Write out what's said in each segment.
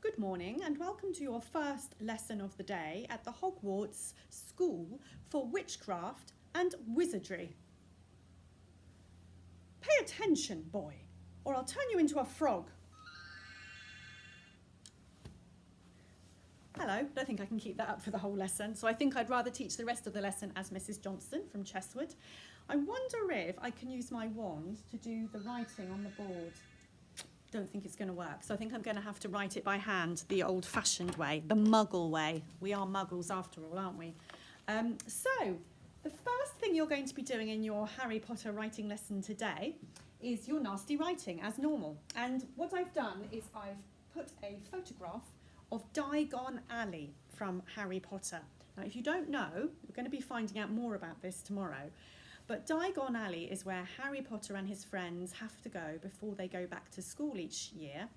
Good morning and welcome to your first lesson of the day at the Hogwarts School for Witchcraft and Wizardry. Pay attention, boy, or I'll turn you into a frog. Hello, don't think I can keep that up for the whole lesson, so I think I'd rather teach the rest of the lesson as Mrs. Johnson from Cheswood. I wonder if I can use my wand to do the writing on the board. Don't think it's going to work, so I think I'm going to have to write it by hand the old-fashioned way, the muggle way. We are muggles after all, aren't we? So the first thing you're going to be doing in your Harry Potter writing lesson today is your nasty writing as normal. And what I've done is I've put a photograph of Diagon Alley from Harry Potter. Now if you don't know, we're going to be finding out more about this tomorrow. But Diagon Alley is where Harry Potter and his friends have to go before they go back to school each year.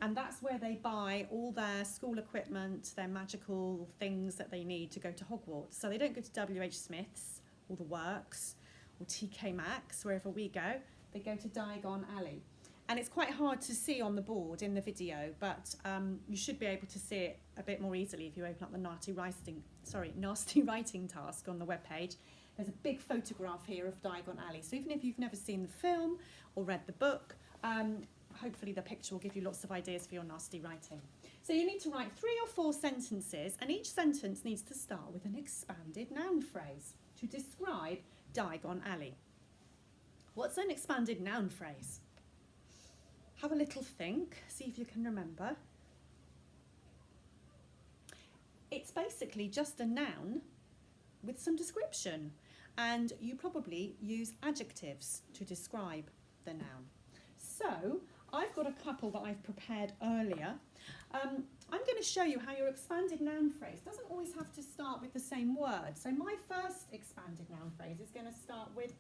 And that's where they buy all their school equipment, their magical things that they need to go to Hogwarts. So they don't go to W.H. Smith's or the Works or TK Maxx, wherever we go. They go to Diagon Alley. And it's quite hard to see on the board in the video, but you should be able to see it a bit more easily if you open up the nasty writing task on the webpage. There's a big photograph here of Diagon Alley. So even if you've never seen the film or read the book, hopefully the picture will give you lots of ideas for your nasty writing. So you need to write 3 or 4 sentences, and each sentence needs to start with an expanded noun phrase to describe Diagon Alley. What's an expanded noun phrase? Have a little think, see if you can remember. It's basically just a noun with some description, and you probably use adjectives to describe the noun. So I've got a couple that I've prepared earlier. I'm going to show you how your expanded noun phrase doesn't always have to start with the same word. So my first expanded noun phrase is going to start with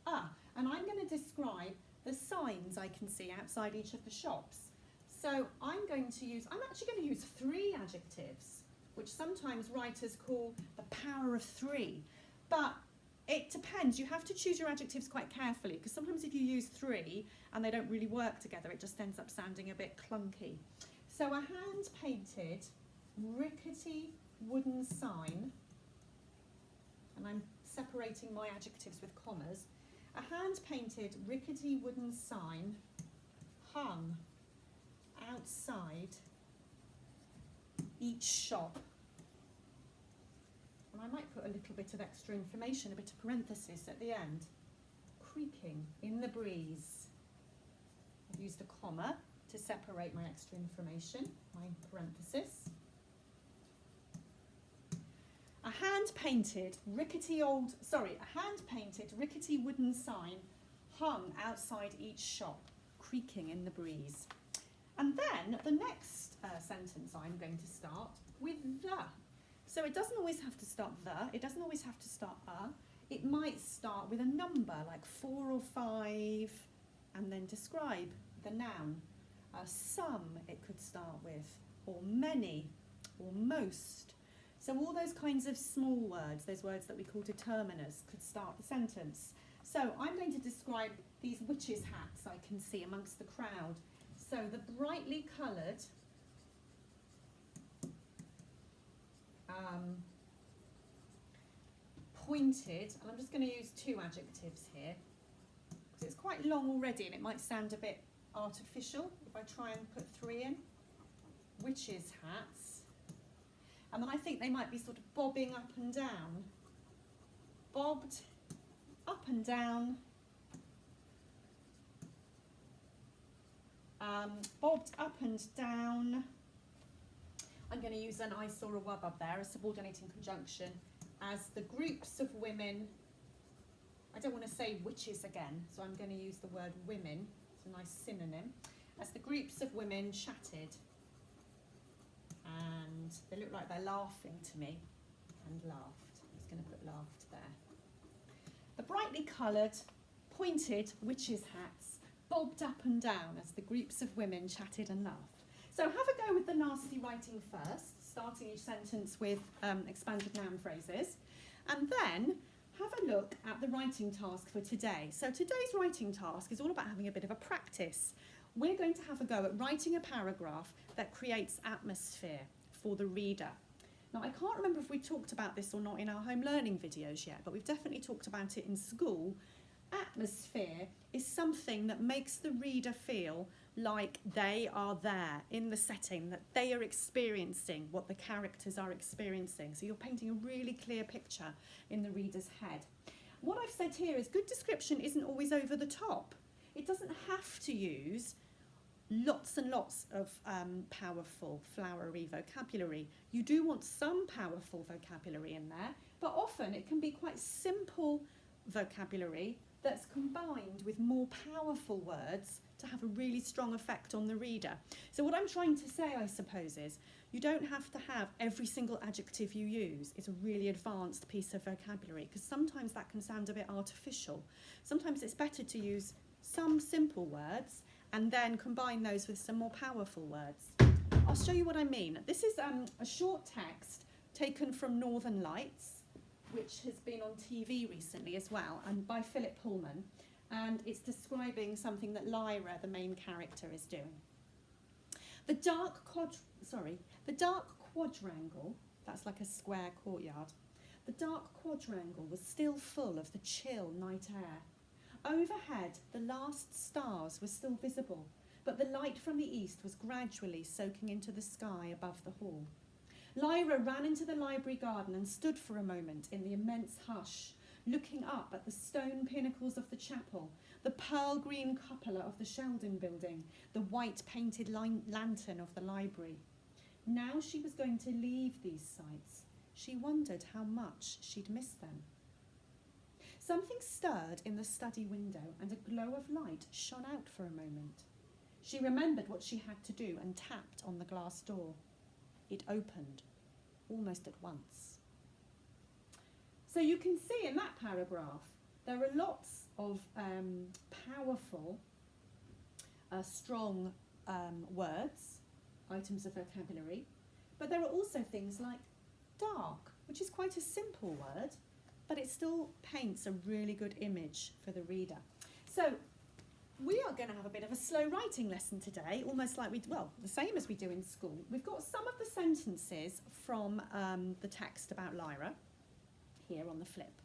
and I'm going to describe the signs I can see outside each of the shops. So I'm actually going to use 3 adjectives, which sometimes writers call the power of 3. But it depends. You have to choose your adjectives quite carefully, because sometimes if you use 3 and they don't really work together, it just ends up sounding a bit clunky. So a hand-painted, rickety wooden sign, and I'm separating my adjectives with commas, a hand-painted, rickety wooden sign hung outside each shop. And I might put a little bit of extra information, a bit of parenthesis at the end. Creaking in the breeze. I've used a comma to separate my extra information, my parenthesis. A hand-painted, rickety wooden sign hung outside each shop, creaking in the breeze. And then the next sentence I'm going to start with the. So it doesn't always have to start the, it doesn't always have to start it might start with a number like 4 or 5 and then describe the noun. Some it could start with, or many, or most. So all those kinds of small words, those words that we call determiners, could start the sentence. So I'm going to describe these witches' hats I can see amongst the crowd. So the brightly coloured pointed, and I'm just going to use 2 adjectives here because it's quite long already and it might sound a bit artificial if I try and put 3 in. Witches' hats. And then I think they might be sort of bobbing up and down. Bobbed up and down. Bobbed up and down. I'm going to use an I saw a wub there, a subordinating conjunction, as the groups of women. I don't want to say witches again, so I'm going to use the word women. It's a nice synonym. As the groups of women chatted. And they look like they're laughing to me, and laughed. I'm just going to put laughed there. The brightly coloured, pointed witches' hats bobbed up and down as the groups of women chatted and laughed. So have a go with the nasty writing first, starting each sentence with expanded noun phrases, and then have a look at the writing task for today. So today's writing task is all about having a bit of a practice we're going to have a go at writing a paragraph that creates atmosphere for the reader. Now, I can't remember if we talked about this or not in our home learning videos yet, but we've definitely talked about it in school. Atmosphere is something that makes the reader feel like they are there in the setting, that they are experiencing what the characters are experiencing. So you're painting a really clear picture in the reader's head. What I've said here is good description isn't always over the top. It doesn't have to use lots and lots of powerful, flowery vocabulary. You do want some powerful vocabulary in there, but often it can be quite simple vocabulary that's combined with more powerful words to have a really strong effect on the reader. So what I'm trying to say, I suppose, is you don't have to have every single adjective you use is a really advanced piece of vocabulary, because sometimes that can sound a bit artificial. Sometimes it's better to use some simple words and then combine those with some more powerful words. I'll show you what I mean. This is a short text taken from Northern Lights, which has been on TV recently as well, and by Philip Pullman, and it's describing something that Lyra, the main character, is doing. The dark quadrangle, that's like a square courtyard, the dark quadrangle was still full of the chill night air. Overhead, the last stars were still visible, but the light from the east was gradually soaking into the sky above the hall. Lyra ran into the library garden and stood for a moment in the immense hush, looking up at the stone pinnacles of the chapel, the pearl green cupola of the Sheldon building, the white painted lantern of the library. Now she was going to leave these sights. She wondered how much she'd miss them. Something stirred in the study window and a glow of light shone out for a moment. She remembered what she had to do and tapped on the glass door. It opened almost at once. So you can see in that paragraph there are lots of powerful, strong words, items of vocabulary, but there are also things like dark, which is quite a simple word, but it still paints a really good image for the reader. So we are going to have a bit of a slow writing lesson today, almost like the same as we do in school. We've got some of the sentences from the text about Lyra here on the flip.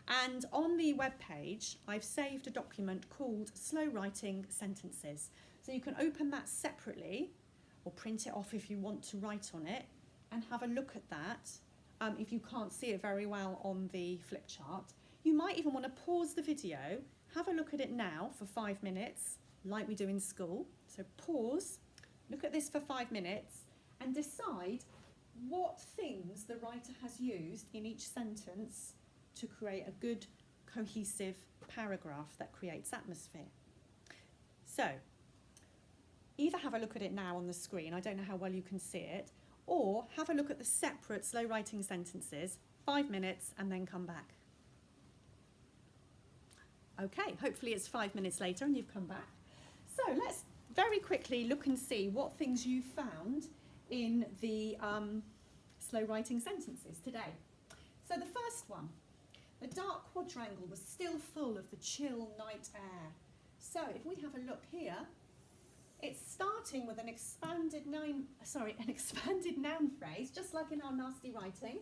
And on the web page, I've saved a document called Slow Writing Sentences. So you can open that separately or print it off if you want to write on it and have a look at that. If you can't see it very well on the flip chart, you might even want to pause the video, have a look at it now for 5 minutes, like we do in school. So pause, look at this for 5 minutes, and decide what things the writer has used in each sentence to create a good, cohesive paragraph that creates atmosphere. So, either have a look at it now on the screen, I don't know how well you can see it, or have a look at the separate slow writing sentences, 5 minutes, and then come back. Okay, hopefully it's 5 minutes later and you've come back. So let's very quickly look and see what things you found in the slow writing sentences today. So the first one, the dark quadrangle was still full of the chill night air. So if we have a look here, it's starting with an expanded noun phrase, just like in our nasty writing.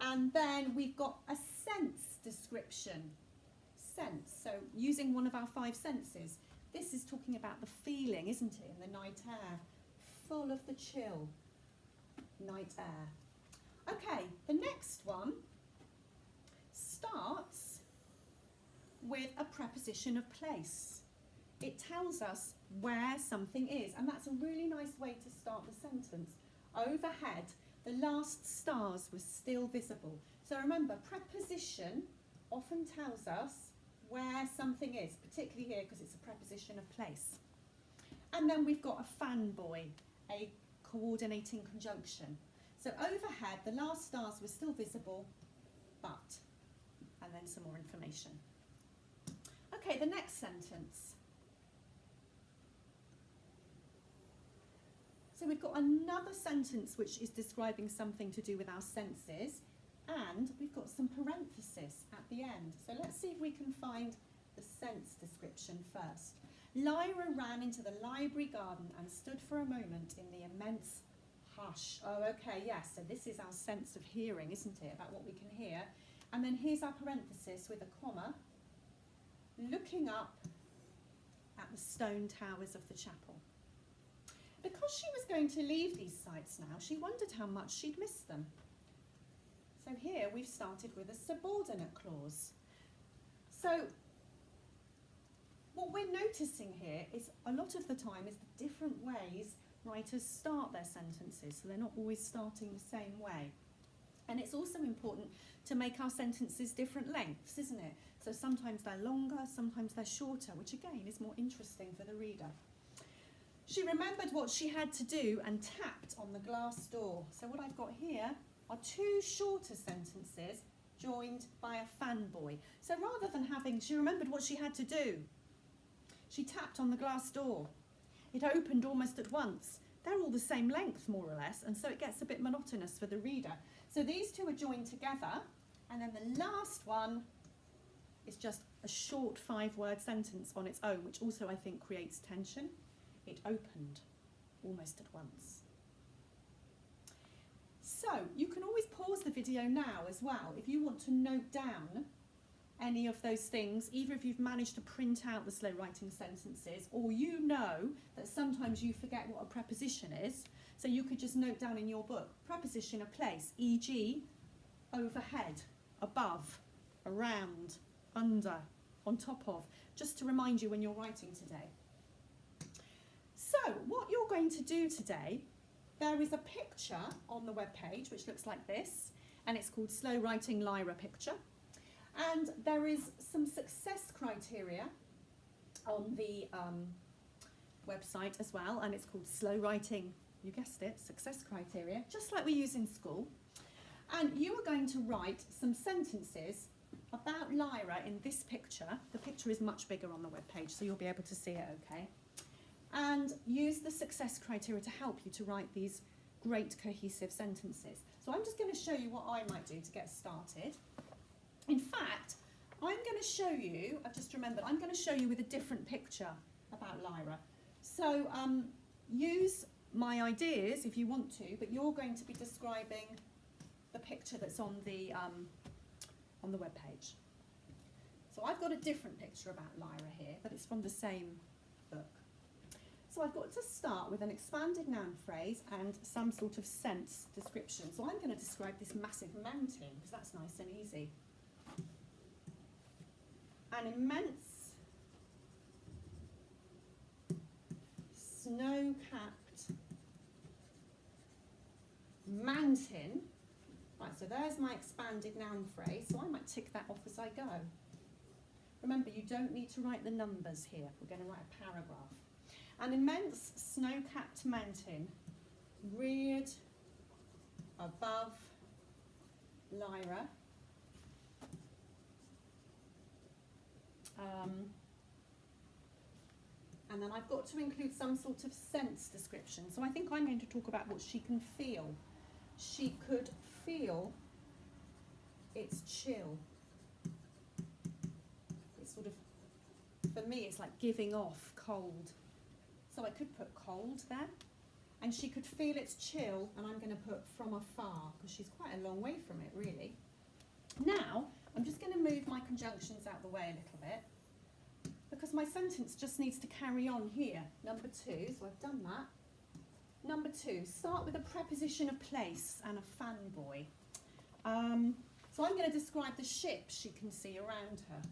And then we've got a sense description. Sense, so using one of our 5 senses. This is talking about the feeling, isn't it, in the night air, full of the chill night air. Okay, the next one starts with a preposition of place. It tells us where something is, and that's a really nice way to start the sentence. Overhead, the last stars were still visible. So remember, preposition often tells us where something is, particularly here because it's a preposition of place. And then we've got a fanboy, a coordinating conjunction. So overhead, the last stars were still visible, but, and then some more information. Okay, the next sentence. So we've got another sentence which is describing something to do with our senses, and we've got some parenthesis at the end. So let's see if we can find the sense description first. Lyra ran into the library garden and stood for a moment in the immense hush. Oh, okay, yes, so this is our sense of hearing, isn't it, about what we can hear. And then here's our parenthesis with a comma, looking up at the stone towers of the chapel. Because she was going to leave these sites now, she wondered how much she'd miss them. So here we've started with a subordinate clause. So what we're noticing here is a lot of the time is the different ways writers start their sentences, so they're not always starting the same way. And it's also important to make our sentences different lengths, isn't it? So sometimes they're longer, sometimes they're shorter, which again is more interesting for the reader. She remembered what she had to do and tapped on the glass door. So what I've got here are two shorter sentences joined by a fanboy. So rather than having, she remembered what she had to do. She tapped on the glass door. It opened almost at once. They're all the same length, more or less, and so it gets a bit monotonous for the reader. So these two are joined together, and then the last one is just a short 5-word sentence on its own, which also I think creates tension. It opened almost at once. So you can always pause the video now as well if you want to note down any of those things, either if you've managed to print out the slow writing sentences, or you know that sometimes you forget what a preposition is, so you could just note down in your book, preposition of place, e.g. overhead, above, around, under, on top of, just to remind you when you're writing today. So what you're going to do today, there is a picture on the webpage which looks like this, and it's called Slow Writing Lyra Picture. And there is some success criteria on the website as well, and it's called Slow Writing, you guessed it, success criteria, just like we use in school. And you are going to write some sentences about Lyra in this picture. The picture is much bigger on the webpage, so you'll be able to see it okay. And use the success criteria to help you to write these great cohesive sentences. So I'm just going to show you what I might do to get started. In fact, I'm going to show you, I've just remembered, I'm going to show you with a different picture about Lyra. So use my ideas if you want to, but you're going to be describing the picture that's on the webpage. So I've got a different picture about Lyra here, but it's from the same book. So I've got to start with an expanded noun phrase and some sort of sense description. So I'm going to describe this massive mountain, because that's nice and easy. An immense snow-capped mountain. Right, so there's my expanded noun phrase, so I might tick that off as I go. Remember, you don't need to write the numbers here. We're going to write a paragraph. An immense snow-capped mountain reared above Lyra. And then I've got to include some sort of sense description. So I think I'm going to talk about what she can feel. She could feel its chill. It's sort of, for me, it's like giving off cold. So I could put cold there. And she could feel its chill, and I'm going to put from afar, because she's quite a long way from it, really. Now, I'm just going to move my conjunctions out the way a little bit, because my sentence just needs to carry on here. Number 2, so I've done that. Number 2, start with a preposition of place and a fanboy. So I'm going to describe the ships she can see around her.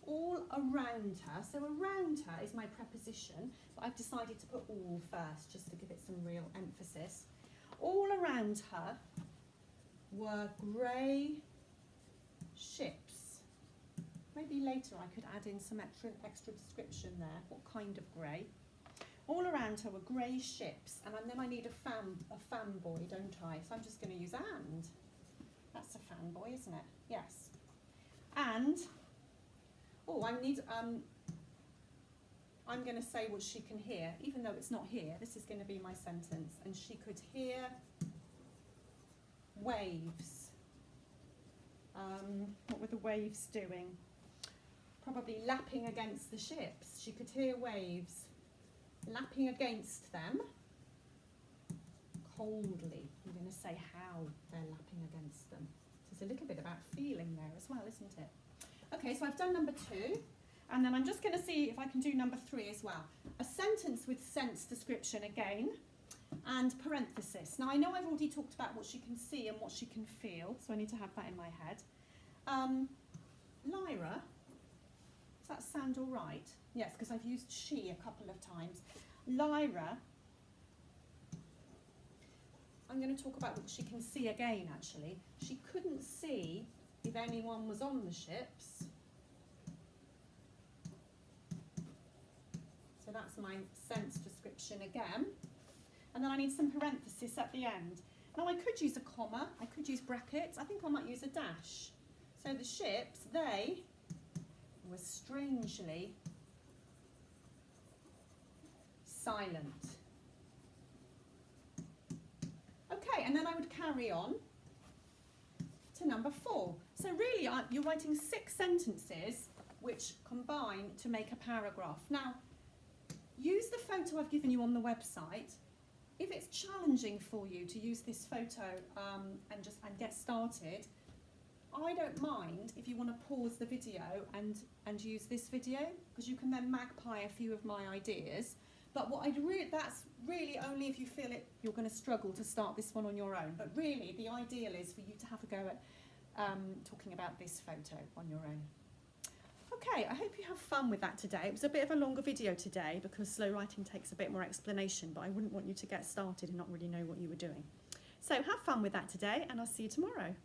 All around her, so around her is my preposition, but I've decided to put all first, just to give it some real emphasis. All around her were grey ships. Maybe later I could add in some extra description there, what kind of grey. All around her were grey ships, and then I need a fanboy, don't I? So I'm just going to use and. That's a fanboy, isn't it? Yes. And, oh, I'm going to say what she can hear, even though it's not here. This is going to be my sentence. And she could hear waves. What were the waves doing? probably lapping against the ships. She could hear waves lapping against them. Coldly. I'm going to say how they're lapping against them. So it's a little bit about feeling there as well, isn't it? Okay, so I've done number 2, and then I'm just going to see if I can do number 3 as well. A sentence with sense description again, and parenthesis. Now I know I've already talked about what she can see and what she can feel, so I need to have that in my head. Lyra, does that sound all right? Yes, because I've used she a couple of times. Lyra, I'm going to talk about what she can see again, actually. She couldn't see if anyone was on the ships. So that's my sense description again. And then I need some parenthesis at the end. Now I could use a comma, I could use brackets, I think I might use a dash. So the ships, they were strangely silent. Okay, and then I would carry on to number 4. So really, you're writing 6 sentences which combine to make a paragraph. Now, use the photo I've given you on the website. If it's challenging for you to use this photo and get started, I don't mind if you want to pause the video and use this video, because you can then magpie a few of my ideas. But that's really only if you feel you're going to struggle to start this one on your own. But really, the ideal is for you to have a go at talking about this photo on your own. Okay, I hope you have fun with that today. It was a bit of a longer video today because slow writing takes a bit more explanation, but I wouldn't want you to get started and not really know what you were doing. So have fun with that today, and I'll see you tomorrow.